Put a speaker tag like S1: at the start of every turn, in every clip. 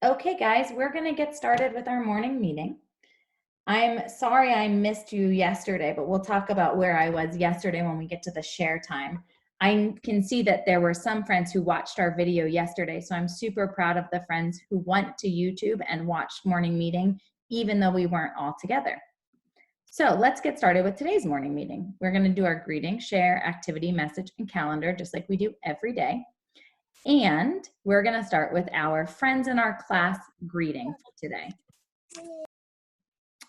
S1: Okay, guys, we're going to get started with our morning meeting. I'm sorry I missed you yesterday, but we'll talk about where I was yesterday when we get to the share time. I can see that there were some friends who watched our video yesterday, so I'm super proud of the friends who went to YouTube and watched morning meeting, even though we weren't all together. So let's get started with today's morning meeting. We're going to do our greeting, share, activity, message, and calendar, just like we do every day. And we're going to start with our friends in our class greeting for today.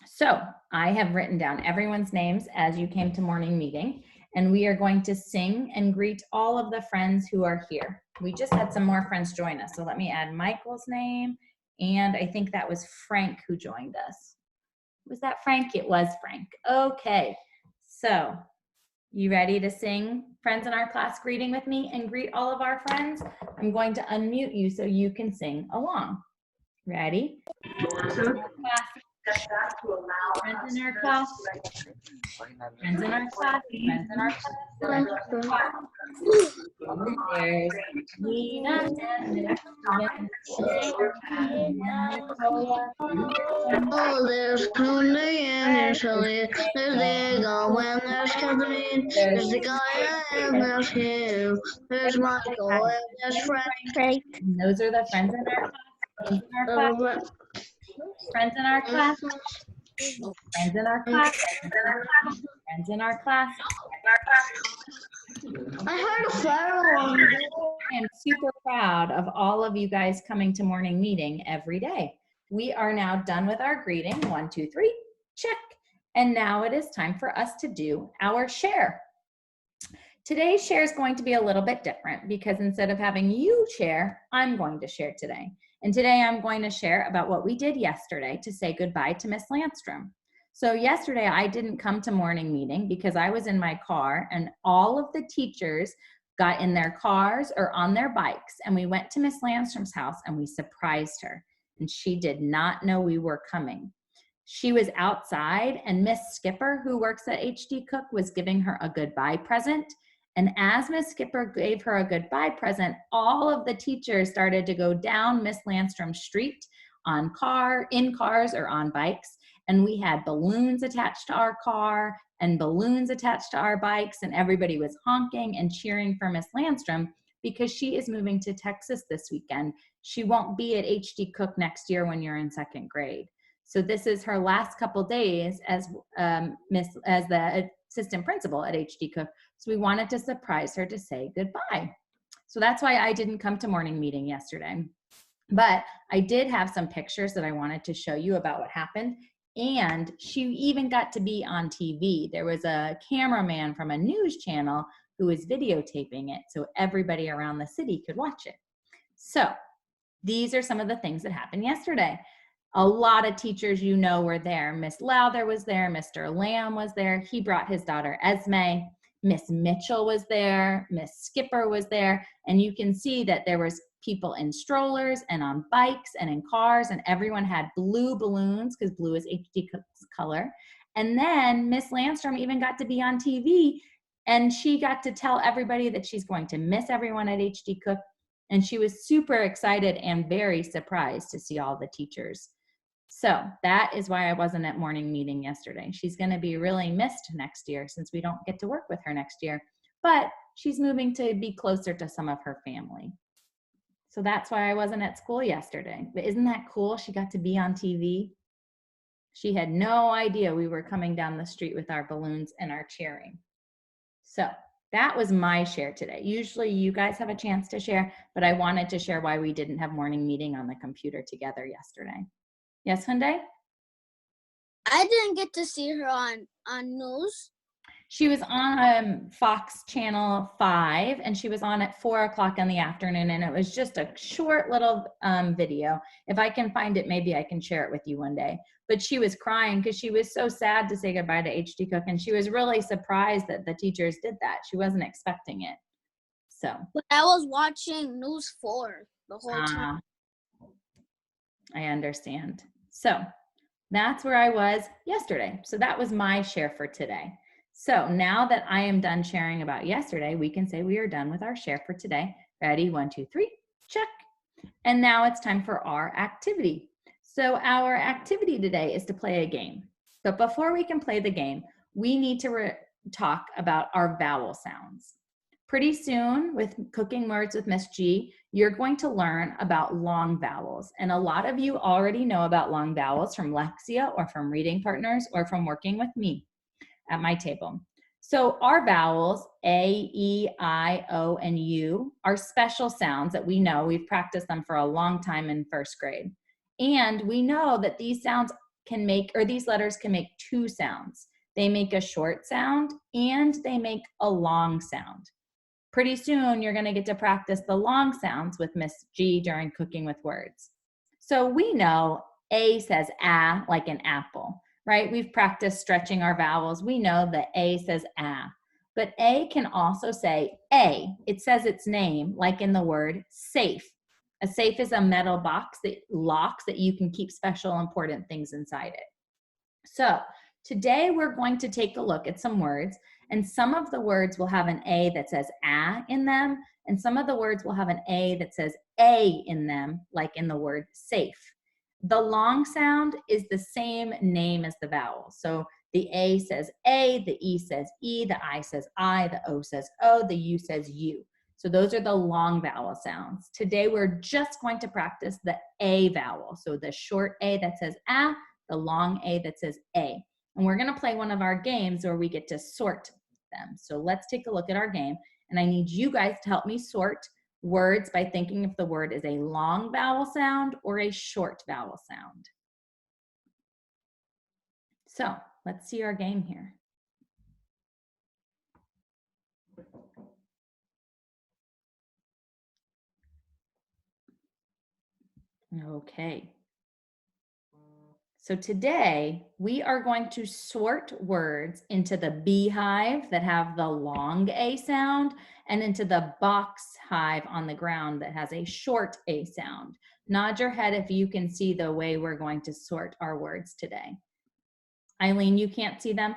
S1: So I have written down everyone's names as you came to morning meeting, and we are going to sing and greet all of the friends who are here. We just had some more friends join us, so let me add Michael's name, and I think that was Frank who joined us. Was that Frank? It was Frank. Okay, so you ready to sing friends in our class greeting with me and greet all of our friends? I'm going to unmute you so you can sing along. Ready? Friends in our class. Friends in our class. Friends in our class. Friends in our class. There's Nina and there's
S2: Oh, there's Tony and there's Shelley, there's Diego and there's Kathleen, there's the guy and there's Hugh, there's Michael and there's Frank.
S1: And those are the friends in our class. Friends in our class. Friends in our class. Friends in our class.
S2: I heard a fire alarm.
S1: I am super proud of all of you guys coming to morning meeting every day. We are now done with our greeting. 1, 2, 3, check. And now it is time for us to do our share. Today's share is going to be a little bit different because instead of having you share, I'm going to share today. And today I'm going to share about what we did yesterday to say goodbye to Miss Landstrom. So yesterday I didn't come to morning meeting because I was in my car and all of the teachers got in their cars or on their bikes and we went to Miss Landstrom's house and we surprised her. And she did not know we were coming. She was outside and Miss Skipper, who works at HD Cook, was giving her a goodbye present. And as Miss Skipper gave her a goodbye present, all of the teachers started to go down Miss Landstrom's street in cars or on bikes. And we had balloons attached to our car and balloons attached to our bikes, and everybody was honking and cheering for Miss Landstrom because she is moving to Texas this weekend. She won't be at HD Cook next year when you're in 2nd grade. So this is her last couple days as the assistant principal at HD Cook. So we wanted to surprise her to say goodbye. So that's why I didn't come to morning meeting yesterday. But I did have some pictures that I wanted to show you about what happened. And she even got to be on TV. There was a cameraman from a news channel who was videotaping it so everybody around the city could watch it. So these are some of the things that happened yesterday. A lot of teachers were there. Miss Lowther was there. Mr. Lamb was there. He brought his daughter Esme. Miss Mitchell was there. Miss Skipper was there. And you can see that there was people in strollers and on bikes and in cars, and everyone had blue balloons because blue is HD Cook's color. And then Miss Landstrom even got to be on TV, and she got to tell everybody that she's going to miss everyone at HD Cook. And she was super excited and very surprised to see all the teachers. So that is why I wasn't at morning meeting yesterday. She's going to be really missed next year since we don't get to work with her next year, but she's moving to be closer to some of her family. So that's why I wasn't at school yesterday. But isn't that cool? She got to be on TV. She had no idea we were coming down the street with our balloons and our cheering. So that was my share today. Usually you guys have a chance to share, but I wanted to share why we didn't have morning meeting on the computer together yesterday. Yes, Hyundai?
S2: I didn't get to see her on news.
S1: She was on Fox Channel 5, and she was on at 4 o'clock in the afternoon, and it was just a short little video. If I can find it, maybe I can share it with you one day. But she was crying because she was so sad to say goodbye to HD Cook, and she was really surprised that the teachers did that. She wasn't expecting it. So.
S2: But I was watching News 4 the whole time.
S1: I understand. So that's where I was yesterday. So that was my share for today. So now that I am done sharing about yesterday, we can say we are done with our share for today. Ready? 1, 2, 3, check. And now it's time for our activity. So our activity today is to play a game. But before we can play the game, we need to talk about our vowel sounds. Pretty soon with Cooking Words with Miss G, you're going to learn about long vowels. And a lot of you already know about long vowels from Lexia or from Reading Partners or from working with me at my table. So our vowels, A, E, I, O, and U, are special sounds that we know. We've practiced them for a long time in first grade. And we know that these sounds can make, or these letters can make two sounds. They make a short sound and they make a long sound. Pretty soon, you're gonna get to practice the long sounds with Miss G during Cooking with Words. So we know A says ah, like an apple, right? We've practiced stretching our vowels. We know that A says ah, but A can also say A. It says its name, like in the word safe. A safe is a metal box that locks that you can keep special important things inside it. So today we're going to take a look at some words, and some of the words will have an A that says ah in them, and some of the words will have an A that says A in them, like in the word safe. The long sound is the same name as the vowel. So the A says A, the E says E, the I says I, the O says O, the U says U. So those are the long vowel sounds. Today we're just going to practice the A vowel. So the short A that says ah, the long A that says A. And we're gonna play one of our games where we get to sort them. So let's take a look at our game. And I need you guys to help me sort words by thinking if the word is a long vowel sound or a short vowel sound. So let's see our game here. Okay. So today we are going to sort words into the beehive that have the long A sound and into the box hive on the ground that has a short A sound. Nod your head if you can see the way we're going to sort our words today. Eileen, you can't see them?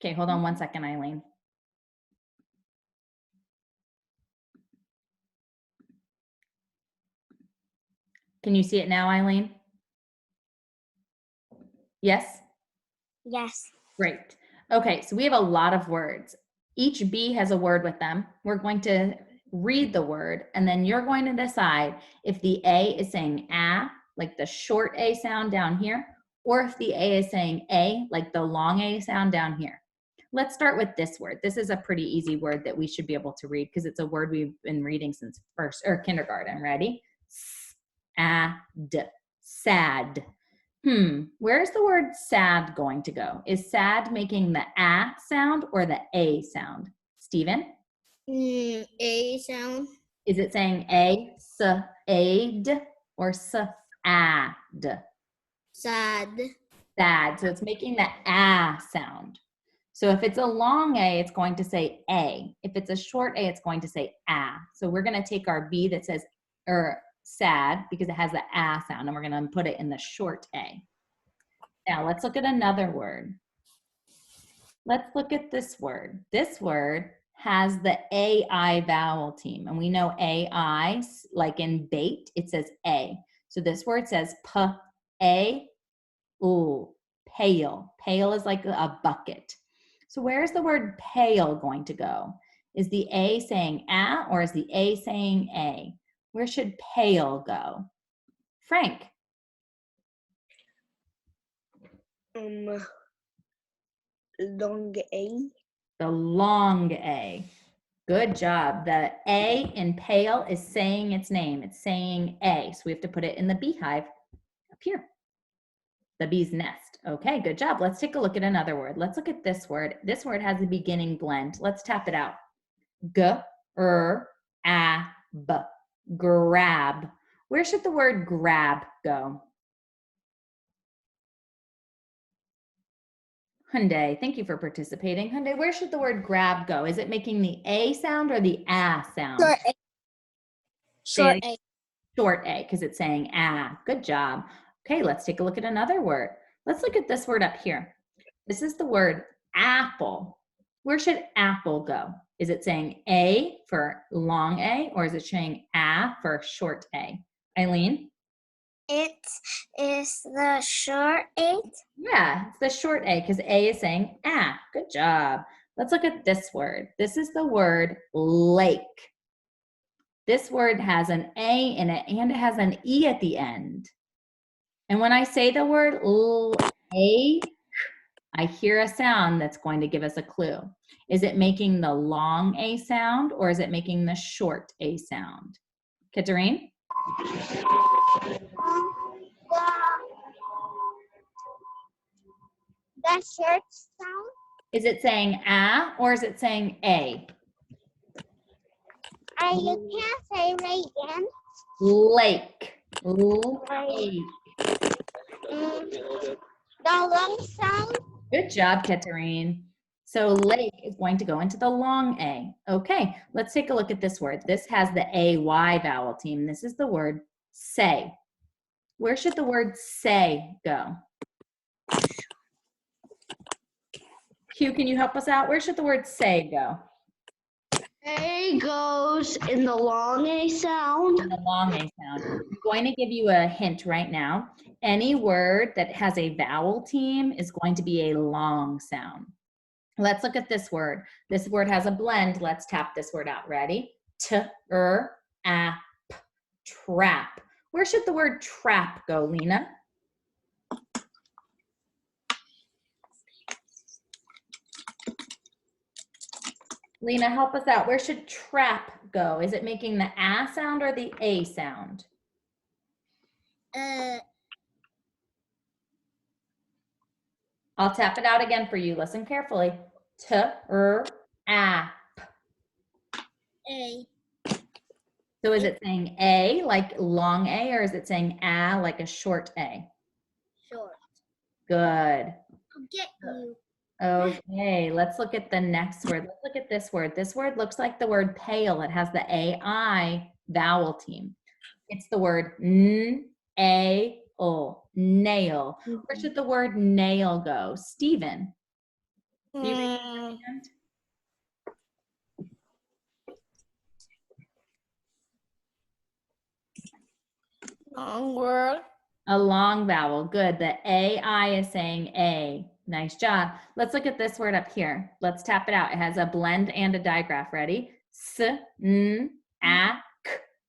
S1: Okay, hold on one second, Eileen. Can you see it now, Eileen? Yes?
S3: Yes.
S1: Great. Okay, so we have a lot of words. Each bee has a word with them. We're going to read the word, and then you're going to decide if the A is saying ah, like the short A sound down here, or if the A is saying A, like the long A sound down here. Let's start with this word. This is a pretty easy word that we should be able to read because it's a word we've been reading since first or kindergarten. Ready? S-A-D, sad. Where's the word sad going to go? Is sad making the ah sound or the A sound? Stephen?
S3: A sound.
S1: Is it saying A, s-a-d, or s-a-d?
S3: Sad.
S1: Sad. So it's making the ah sound. So if it's a long A, it's going to say A. If it's a short A, it's going to say ah. So we're going to take our B that says, or sad, because it has the ah sound, and we're going to put it in the short A. Now let's look at another word. Let's look at this word. This word has the AI vowel team, and we know AI, like in bait, it says A. So this word says p-a, ooh, pail. Pail is like a bucket. So where's the word pail going to go? Is the A saying ah, or is the A saying A? Where should pail go? Frank?
S3: Long A.
S1: The long A. Good job. The A in pale is saying its name. It's saying A. So we have to put it in the beehive up here. The bee's nest. Okay, good job. Let's take a look at another word. Let's look at this word. This word has a beginning blend. Let's tap it out. G-r-a-b. Grab. Where should the word grab go? Hyundai, thank you for participating. Hyundai, where should the word grab go? Is it making the A sound or the ah sound?
S3: Short A. Short A.
S1: Short A, because it's saying ah. Good job. Okay, let's take a look at another word. Let's look at this word up here. This is the word apple. Where should apple go? Is it saying A for long A, or is it saying A for short A? Eileen?
S3: It is the short A.
S1: Yeah, it's the short A because A is saying ah. Good job. Let's look at this word. This is the word lake. This word has an A in it and it has an E at the end. And when I say the word lake, I hear a sound that's going to give us a clue. Is it making the long A sound or is it making the short A sound? Katerine?
S3: The short sound.
S1: Is it saying ah or is it saying A?
S3: You can't say right again.
S1: Lake. Lake.
S3: The long sound.
S1: Good job, Katerine. So lake is going to go into the long A. Okay, let's take a look at this word. This has the AY vowel team. This is the word say. Where should the word say go? Hugh, can you help us out? Where should the word say go?
S2: A goes in the long A sound.
S1: In the long A sound. I'm going to give you a hint right now. Any word that has a vowel team is going to be a long sound. Let's look at this word. This word has a blend. Let's tap this word out. Ready? T-R-A-P. Trap. Where should the word trap go, Lena? Lena, help us out. Where should trap go? Is it making the A sound or the A sound? I'll tap it out again for you. Listen carefully. T-R-A-P.
S3: A.
S1: So is it saying A like long A or is it saying A like a short A?
S3: Short.
S1: Good.
S3: I'll get you.
S1: Okay, let's look at the next word. Let's look at this word. This word looks like the word pale. It has the AI vowel team. It's the word n-a-l, nail. Where should the word nail go? Stephen. Do you raise your hand?
S3: Long word.
S1: A long vowel. Good. The AI is saying A. Nice job. Let's look at this word up here. Let's tap it out. It has a blend and a digraph. Ready? S-n-a-k,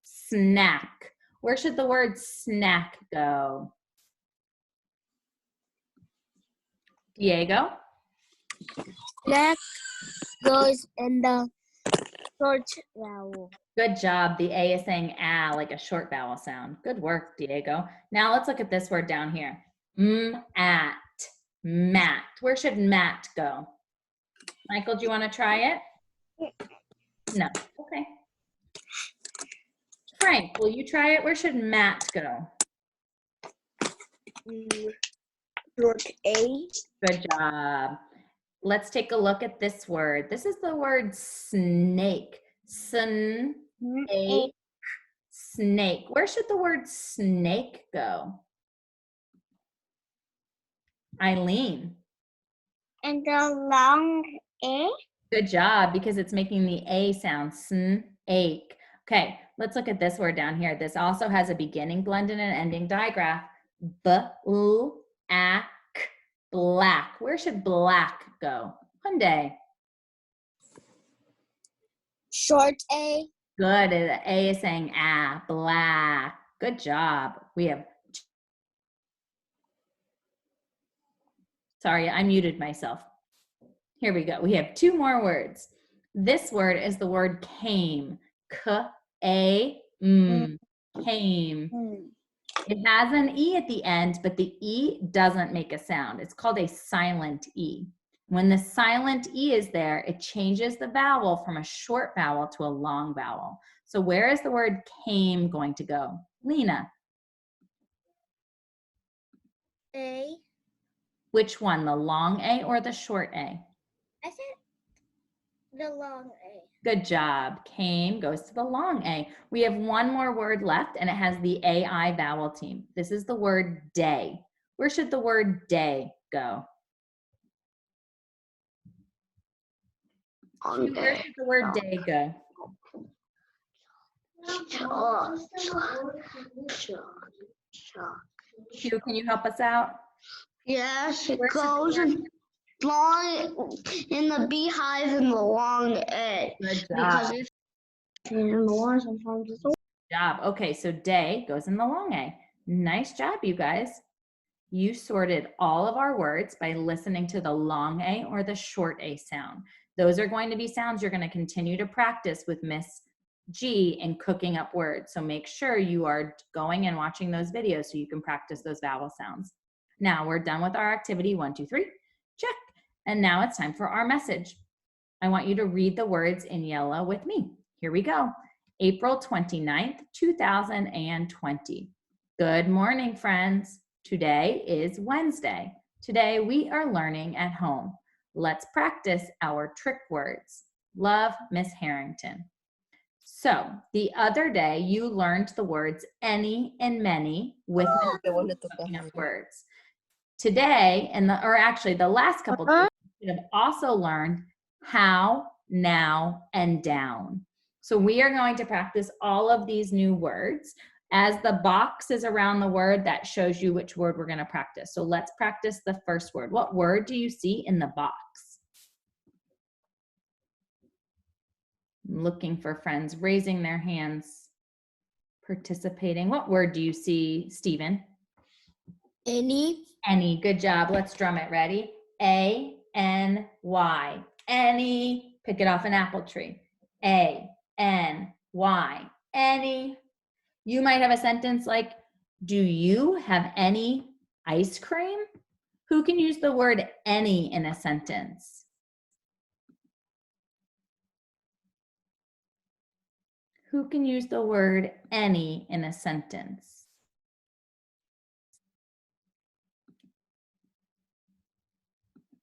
S1: snack. Where should the word snack go? Diego?
S3: That goes in the short vowel.
S1: Good job. The A is saying ah, like a short vowel sound. Good work, Diego. Now let's look at this word down here. At, mat. Where should mat go? Michael, do you want to try it? No. Okay. Frank, will you try it? Where should mat go?
S3: Short A.
S1: Good job. Let's take a look at this word. This is the word snake. Snake. Snake. Where should the word snake go? Eileen.
S3: And the long A.
S1: Good job, because it's making the A sound, snake. Okay, let's look at this word down here. This also has a beginning blend and an ending digraph. B-l-a-k, black. Where should black go? Hyundai.
S3: Short A.
S1: Good, the A is saying ah, black. Good job. We have, sorry, I muted myself. Here we go. We have two more words. This word is the word came. K-A-M. Came. It has an E at the end, but the E doesn't make a sound. It's called a silent E. When the silent E is there, it changes the vowel from a short vowel to a long vowel. So where is the word came going to go? Lena.
S3: A.
S1: Which one, the long A or the short A?
S3: I said the long A.
S1: Good job. Came goes to the long A. We have one more word left, and it has the AI vowel team. This is the word day. Where should the word day go?
S2: long
S1: Where
S2: A.
S1: should the word day go? Hugh, can you help us out?
S2: Yes, it
S1: Where should the
S2: goes
S1: word-
S2: long in the beehive in the long A.
S1: Good
S2: Because
S1: job.
S2: it's in the one sometimes it's
S1: Job. Okay, so day goes in the long A. Nice job, you guys. You sorted all of our words by listening to the long A or the short A sound. Those are going to be sounds you're going to continue to practice with Miss G in cooking up words. So make sure you are going and watching those videos so you can practice those vowel sounds. Now we're done with our activity 1, 2, 3. Check. And now it's time for our message. I want you to read the words in yellow with me. Here we go. April 29th, 2020. Good morning, friends. Today is Wednesday. Today we are learning at home. Let's practice our trick words. Love, Miss Harrington. So the other day you learned the words any and many with cooking up words. Today, actually the last couple of days, you have also learned how, now, and down. So we are going to practice all of these new words. As the box is around the word, that shows you which word we're going to practice. So let's practice the first word. What word do you see in the box? I'm looking for friends raising their hands, participating. What word do you see, Stephen?
S3: Any.
S1: Any. Good job. Let's drum it. Ready? A-N-Y. Any. Pick it off an apple tree. A-N-Y. Any. You might have a sentence like, do you have any ice cream? Who can use the word any in a sentence? Who can use the word any in a sentence?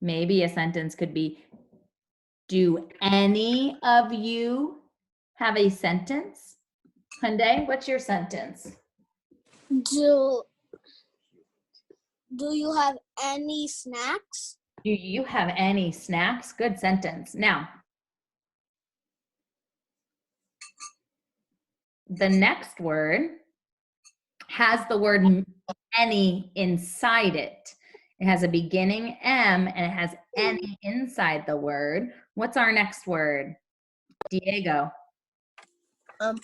S1: Maybe a sentence could be, do any of you have a sentence? Hyundai, what's your sentence?
S3: Do you have any snacks?
S1: Do you have any snacks? Good sentence. Now, the next word has the word any inside it. It has a beginning M and it has any inside the word. What's our next word? Diego.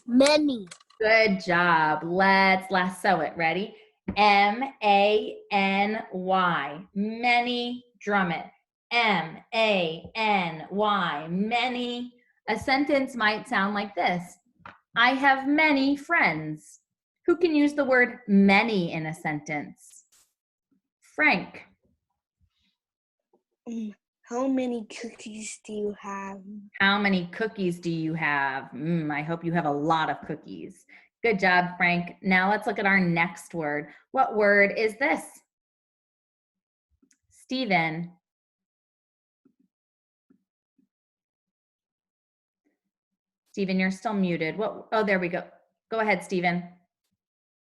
S3: Many.
S1: Good job. Let's lasso it. Ready? M-A-N-Y. Many. Drum it. M-A-N-Y. Many. A sentence might sound like this. I have many friends. Who can use the word many in a sentence? Frank.
S3: How many cookies do you have?
S1: How many cookies do you have? I hope you have a lot of cookies. Good job, Frank. Now let's look at our next word. What word is this? Stephen. Stephen, you're still muted. Oh, there we go. Go ahead, Stephen.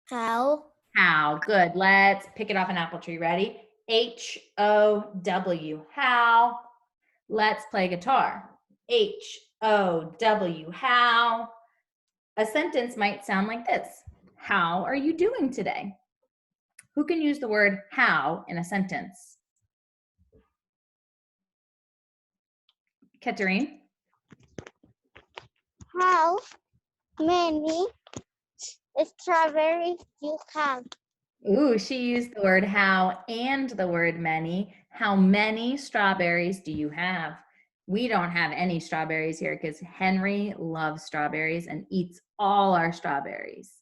S3: How?
S1: How. Good. Let's pick it off an apple tree. Ready? H-O-W. How. Let's play guitar. H-O-W. How. A sentence might sound like this. How are you doing today? Who can use the word how in a sentence? Katerine?
S3: How many strawberries do you have?
S1: Ooh, she used the word how and the word many. How many strawberries do you have? We don't have any strawberries here because Henry loves strawberries and eats all our strawberries.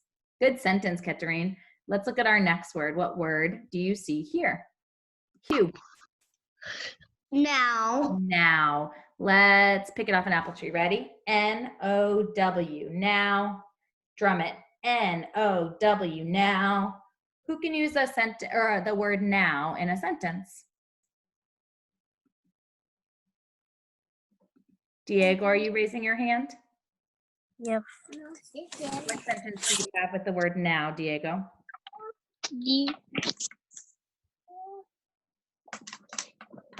S1: Good sentence, Katerine. Let's look at our next word. What word do you see here? Hugh.
S2: now.
S1: Now. Let's pick it off an apple tree. Ready? N-O-W. Now. Drum it. N-O-W. Now. Who can use the word now in a sentence? Diego, are you raising your hand?
S3: Yep.
S1: What sentence do you have with the word now, Diego?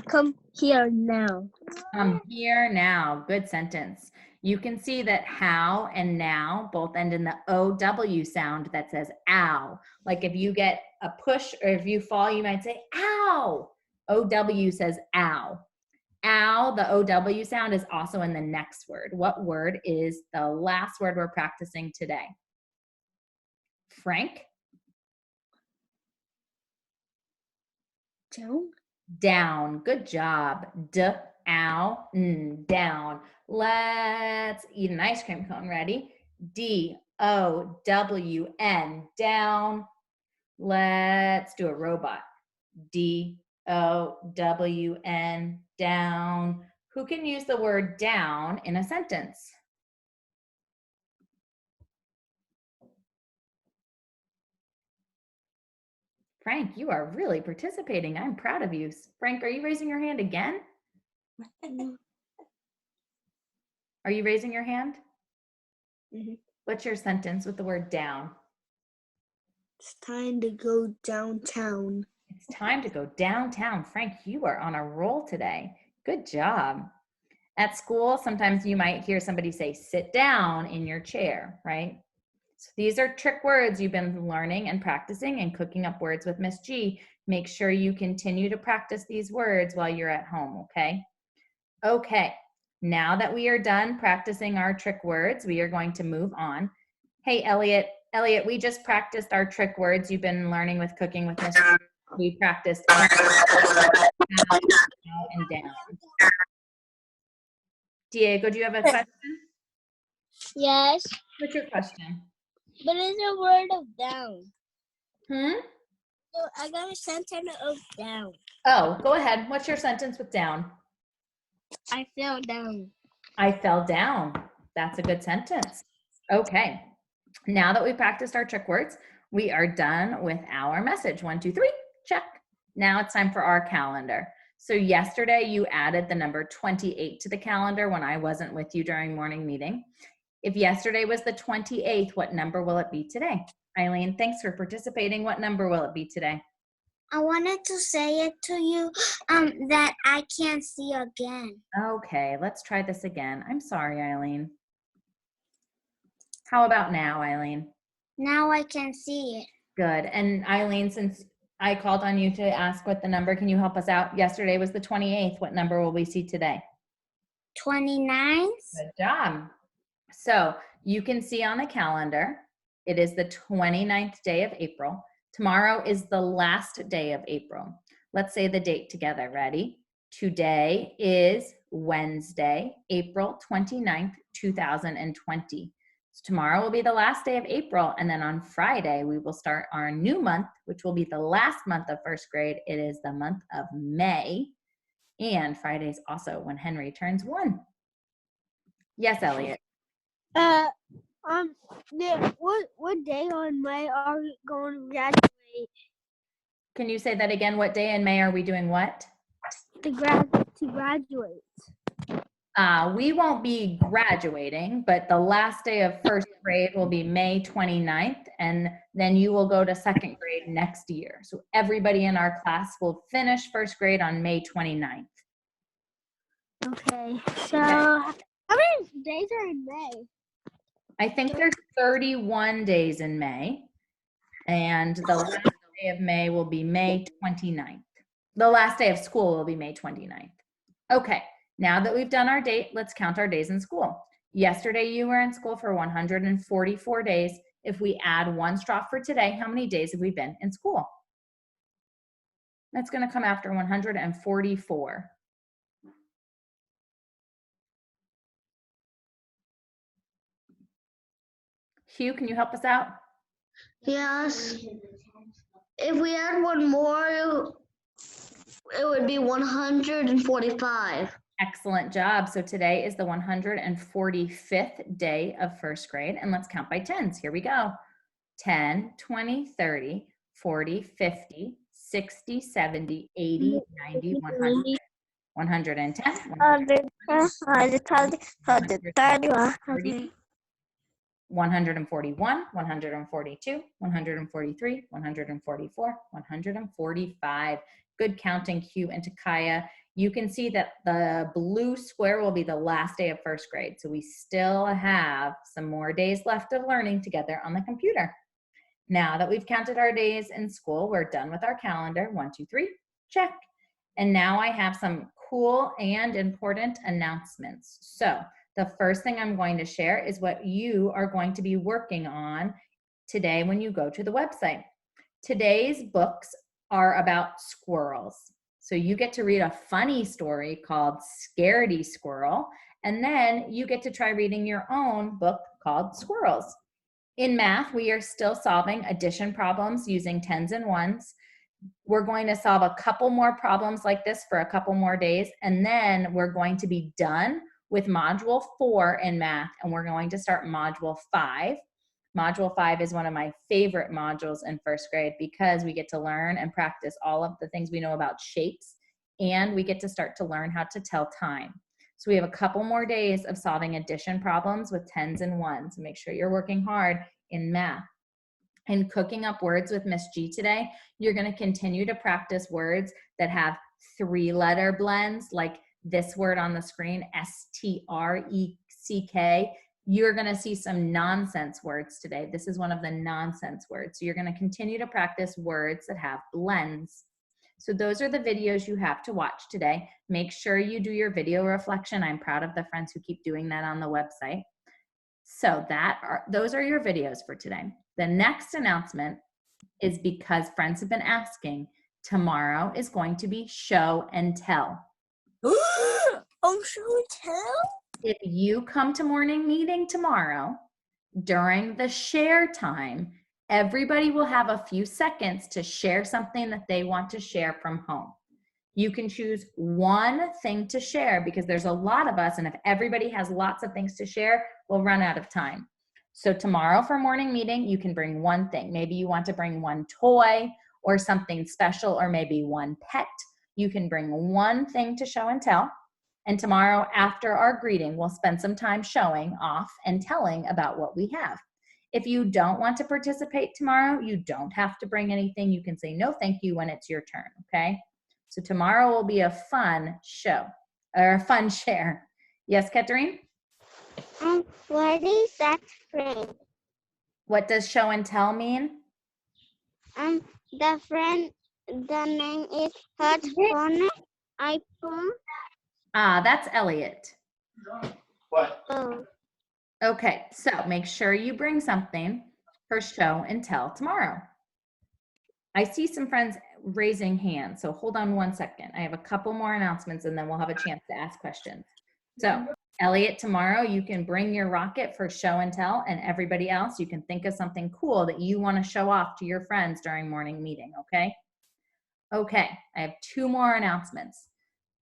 S3: Come here now.
S1: Come here now. Good sentence. You can see that how and now both end in the OW sound that says ow. Like if you get a push or if you fall, you might say ow. OW says ow. Ow, the OW sound is also in the next word. What word is the last word we're practicing today? Frank?
S3: Down.
S1: Down. Good job. Ow, down. Let's eat an ice cream cone. Ready? D-O-W-N, down. Let's do a robot. D-O-W-N, down. Who can use the word down in a sentence? Frank, you are really participating. I'm proud of you. Frank, are you raising your hand again? Are you raising your hand?
S3: Mm-hmm.
S1: What's your sentence with the word down?
S3: It's time to go downtown.
S1: It's time to go downtown. Frank, you are on a roll today. Good job. At school, sometimes you might hear somebody say, sit down in your chair, right? So these are trick words you've been learning and practicing and cooking up words with Miss G. Make sure you continue to practice these words while you're at home, okay? Okay, now that we are done practicing our trick words, we are going to move on. Hey, Elliot, we just practiced our trick words you've been learning with cooking with Miss G. We practiced and down. Diego, do you have a question?
S3: Yes,
S1: What's your question?
S3: but it's a word of down.
S1: Hmm?
S3: So I got a sentence of down.
S1: Oh, go ahead. What's your sentence with down?
S3: I fell down.
S1: I fell down. That's a good sentence. Okay. Now that we practiced our trick words, we are done with our message. 1, 2, 3, check. Now it's time for our calendar. So yesterday you added the number 28 to the calendar when I wasn't with you during morning meeting. If yesterday was the 28th, what number will it be today? Eileen, thanks for participating. What number will it be today?
S3: I wanted to say it to you that I can't see again.
S1: Okay, let's try this again. I'm sorry, Eileen. How about now, Eileen?
S3: Now I can see it.
S1: Good. And Eileen, since I called on you to ask what the number, can you help us out? Yesterday was the 28th. What number will we see today?
S3: 29.
S1: Good job. So you can see on the calendar, it is the 29th day of April. Tomorrow is the last day of April. Let's say the date together. Ready? Today is Wednesday, April 29th, 2020. So tomorrow will be the last day of April, and then on Friday, we will start our new month, which will be the last month of first grade. It is the month of May, and Friday is also when Henry turns 1. Yes, Elliot.
S3: Yeah, what day on May are we going to graduate?
S1: Can you say that again? What day in May are we doing what?
S3: To graduate.
S1: We won't be graduating, but the last day of first grade will be May 29th, and then you will go to second grade next year. So everybody in our class will finish first grade on May 29th.
S3: Okay, so how many days are in May?
S1: I think there's 31 days in May, and the last day of May will be May 29th. The last day of school will be May 29th. Okay. Now that we've done our date, let's count our days in school. Yesterday, you were in school for 144 days. If we add 1 straw for today, how many days have we been in school? That's going to come after 144. Hugh, can you help us out?
S2: Yes. If we add one more, it would be 145.
S1: Excellent job. So today is the 145th day of first grade, and let's count by tens. Here we go. 10, 20, 30, 40, 50, 60, 70, 80, 90, 100. 110, 120, 141, 142, 143, 144, 145. Good counting, Hugh and Takaya. you can see that the blue square will be the last day of first grade. So we still have some more days left of learning together on the computer. Now that we've counted our days in school, we're done with our calendar. 1, 2, 3, check. And now I have some cool and important announcements. So the first thing I'm going to share is what you are going to be working on today when you go to the website. Today's books are about squirrels. So you get to read a funny story called Scaredy Squirrel, and then you get to try reading your own book called Squirrels. In math, we are still solving addition problems using tens and ones. We're going to solve a couple more problems like this for a couple more days, and then we're going to be done with Module 4 in math, and we're going to start Module 5. Module 5 is one of my favorite modules in first grade because we get to learn and practice all of the things we know about shapes, and we get to start to learn how to tell time. So we have a couple more days of solving addition problems with tens and ones. Make sure you're working hard in math. And cooking up words with Miss G today, you're going to continue to practice words that have 3-letter blends, like this word on the screen, S-T-R-E-C-K. You're going to see some nonsense words today. This is one of the nonsense words. So you're going to continue to practice words that have blends. So those are the videos you have to watch today. Make sure you do your video reflection. I'm proud of the friends who keep doing that on the website. So those are your videos for today. The next announcement is because friends have been asking, tomorrow is going to be show and tell.
S3: Oh, show and tell?
S1: If you come to morning meeting tomorrow, during the share time, everybody will have a few seconds to share something that they want to share from home. You can choose one thing to share because there's a lot of us, and if everybody has lots of things to share, we'll run out of time. So tomorrow for morning meeting, you can bring one thing. Maybe you want to bring one toy or something special, or maybe one pet. You can bring one thing to show and tell. And tomorrow after our greeting, we'll spend some time showing off and telling about what we have. If you don't want to participate tomorrow, you don't have to bring anything. You can say no thank you when it's your turn, okay? So tomorrow will be a fun show, or a fun share. Yes, Katerine?
S3: What is that friend?
S1: What does show and tell mean?
S3: The name is Hot Phone iPhone.
S1: Ah, that's Elliot.
S2: What?
S3: Oh.
S1: Okay, so make sure you bring something for show and tell tomorrow. I see some friends raising hands, so hold on one second. I have a couple more announcements and then we'll have a chance to ask questions. So Elliot, tomorrow you can bring your rocket for show and tell, and everybody else, you can think of something cool that you want to show off to your friends during morning meeting, okay? Okay, I have 2 more announcements.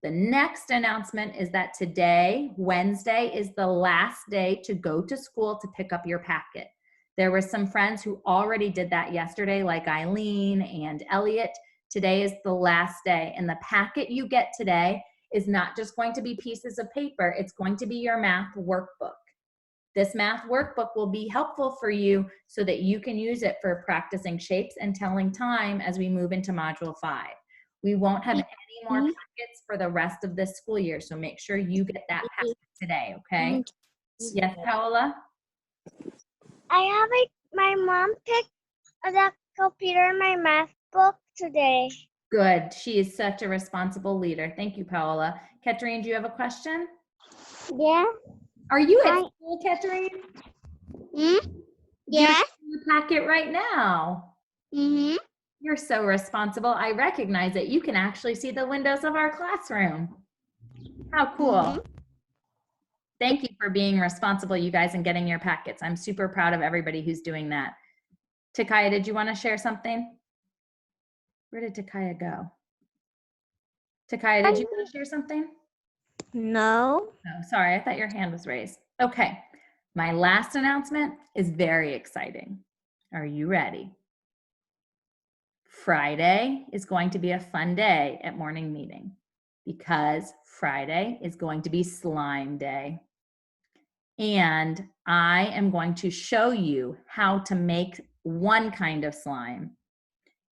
S1: The next announcement is that today, Wednesday, is the last day to go to school to pick up your packet. There were some friends who already did that yesterday, like Eileen and Elliot. Today is the last day, and the packet you get today is not just going to be pieces of paper, it's going to be your math workbook. This math workbook will be helpful for you so that you can use it for practicing shapes and telling time as we move into Module 5. We won't have any more packets for the rest of this school year, so make sure you get that packet today, okay? Yes, Paola?
S3: I have my mom picked the computer in my math book today.
S1: Good. She is such a responsible leader. Thank you, Paola. Katerine, do you have a question?
S3: Yeah.
S1: Are you at school, Katerine?
S3: Yeah.
S1: You're in the packet right now.
S3: Mm-hmm.
S1: You're so responsible. I recognize it. You can actually see the windows of our classroom. How cool.
S3: Mm-hmm.
S1: Thank you for being responsible, you guys, and getting your packets. I'm super proud of everybody who's doing that. Takaya, did you want to share something? Where did Takaya go? Takaya, did you want to share something?
S3: No.
S1: Oh, sorry, I thought your hand was raised. Okay, my last announcement is very exciting. Are you ready? Friday is going to be a fun day at morning meeting because Friday is going to be slime day. And I am going to show you how to make one kind of slime.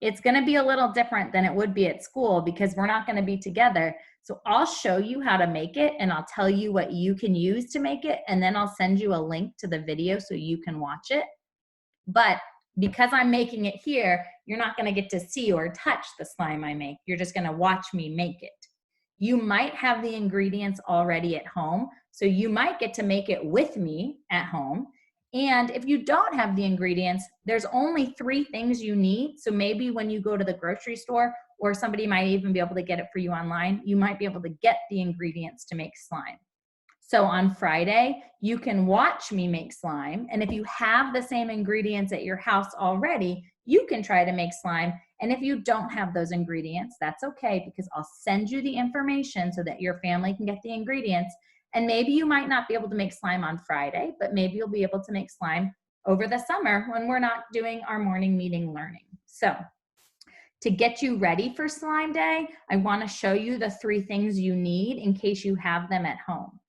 S1: It's going to be a little different than it would be at school because we're not going to be together. So I'll show you how to make it and I'll tell you what you can use to make it. And then I'll send you a link to the video so you can watch it. But because I'm making it here, you're not going to get to see or touch the slime I make. You're just going to watch me make it. You might have the ingredients already at home, so you might get to make it with me at home. And if you don't have the ingredients, there's only 3 things you need. So maybe when you go to the grocery store, or somebody might even be able to get it for you online, you might be able to get the ingredients to make slime. So on Friday, you can watch me make slime. And if you have the same ingredients at your house already, you can try to make slime. And if you don't have those ingredients, that's okay, because I'll send you the information so that your family can get the ingredients. And maybe you might not be able to make slime on Friday, but maybe you'll be able to make slime over the summer when we're not doing our morning meeting learning. So to get you ready for slime day, I want to show you the 3 things you need in case you have them at home.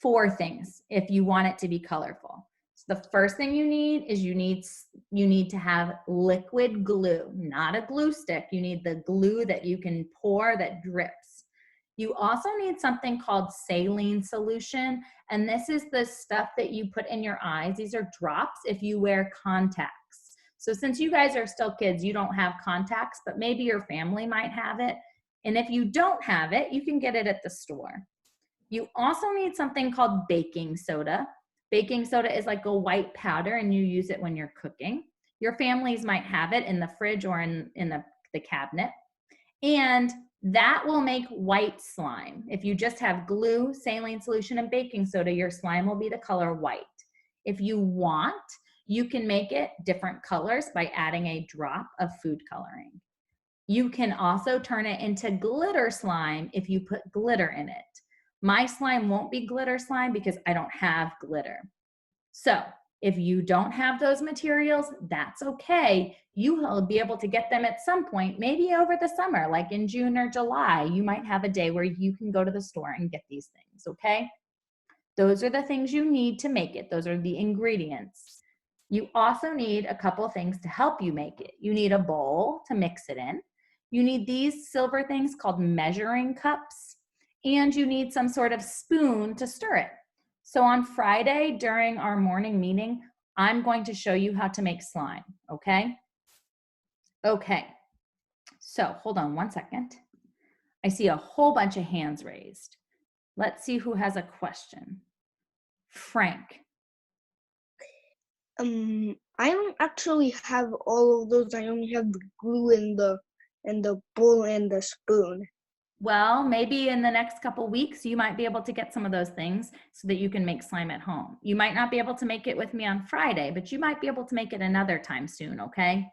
S1: 4 things if you want it to be colorful. So the first thing you need is you need to have liquid glue, not a glue stick. You need the glue that you can pour that drips. You also need something called saline solution, and this is the stuff that you put in your eyes. These are drops if you wear contacts. So since you guys are still kids, you don't have contacts, but maybe your family might have it. And if you don't have it, you can get it at the store. You also need something called baking soda. Baking soda is like a white powder and you use it when you're cooking. Your families might have it in the fridge or in the cabinet. And that will make white slime. If you just have glue, saline solution, and baking soda, your slime will be the color white. If you want, you can make it different colors by adding a drop of food coloring. You can also turn it into glitter slime if you put glitter in it. My slime won't be glitter slime because I don't have glitter. So if you don't have those materials, that's okay. You will be able to get them at some point, maybe over the summer, like in June or July. You might have a day where you can go to the store and get these things, okay? Those are the things you need to make it. Those are the ingredients. You also need a couple things to help you make it. You need a bowl to mix it in. You need these silver things called measuring cups. And you need some sort of spoon to stir it. So on Friday during our morning meeting, I'm going to show you how to make slime, okay? Okay, so hold on one second. I see a whole bunch of hands raised. Let's see who has a question. Frank.
S2: I don't actually have all of those. I only have the glue and the bowl and the spoon.
S1: Well, maybe in the next couple weeks, you might be able to get some of those things so that you can make slime at home. You might not be able to make it with me on Friday, but you might be able to make it another time soon, okay?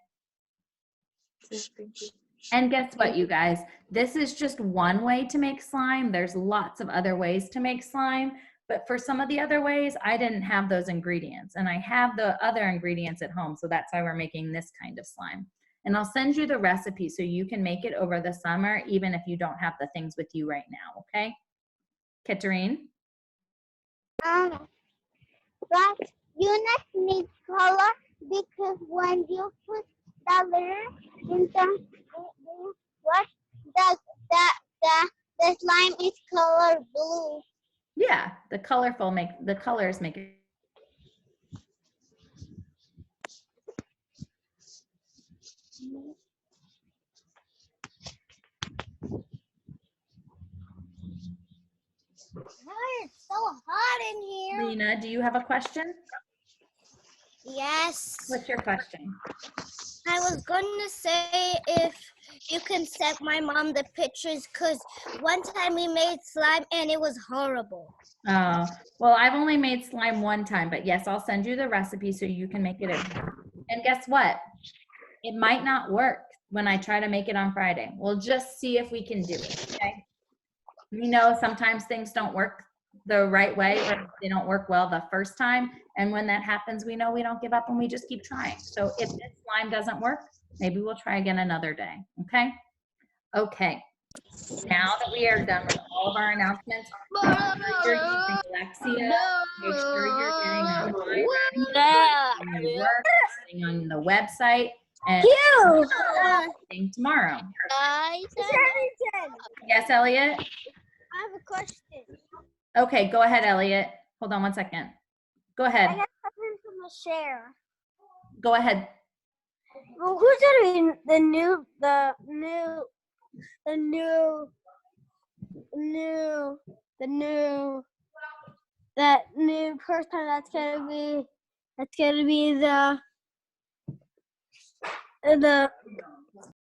S1: And guess what, you guys? This is just one way to make slime. There's lots of other ways to make slime, but for some of the other ways, I didn't have those ingredients, and I have the other ingredients at home, so that's why we're making this kind of slime. And I'll send you the recipe so you can make it over the summer, even if you don't have the things with you right now, okay? Katerine?
S3: But you not need color because when you put the litter in the wash, the slime is color blue.
S1: Yeah, the colors make it.
S3: It's so hot in here.
S1: Lena, do you have a question?
S3: Yes.
S1: What's your question?
S3: I was going to say if you can send my mom the pictures because one time we made slime and it was horrible.
S1: Oh, well, I've only made slime one time, but yes, I'll send you the recipe so you can make it at home. And guess what? It might not work when I try to make it on Friday. We'll just see if we can do it, okay? We know sometimes things don't work the right way or they don't work well the first time. And when that happens, we know we don't give up and we just keep trying. So if this slime doesn't work, maybe we'll try again another day, okay? Okay, now that we are done with all of our announcements, make sure you're using Lexia, make sure you're getting on your work, getting on the website. And
S3: You.
S1: meeting tomorrow.
S3: Guys,
S1: Yes, Elliot?
S3: I have a question.
S1: Okay, go ahead, Elliot. Hold on one second. Go ahead.
S3: I got something from the share.
S1: Go ahead.
S3: Well, who's gonna be the new person that's gonna be the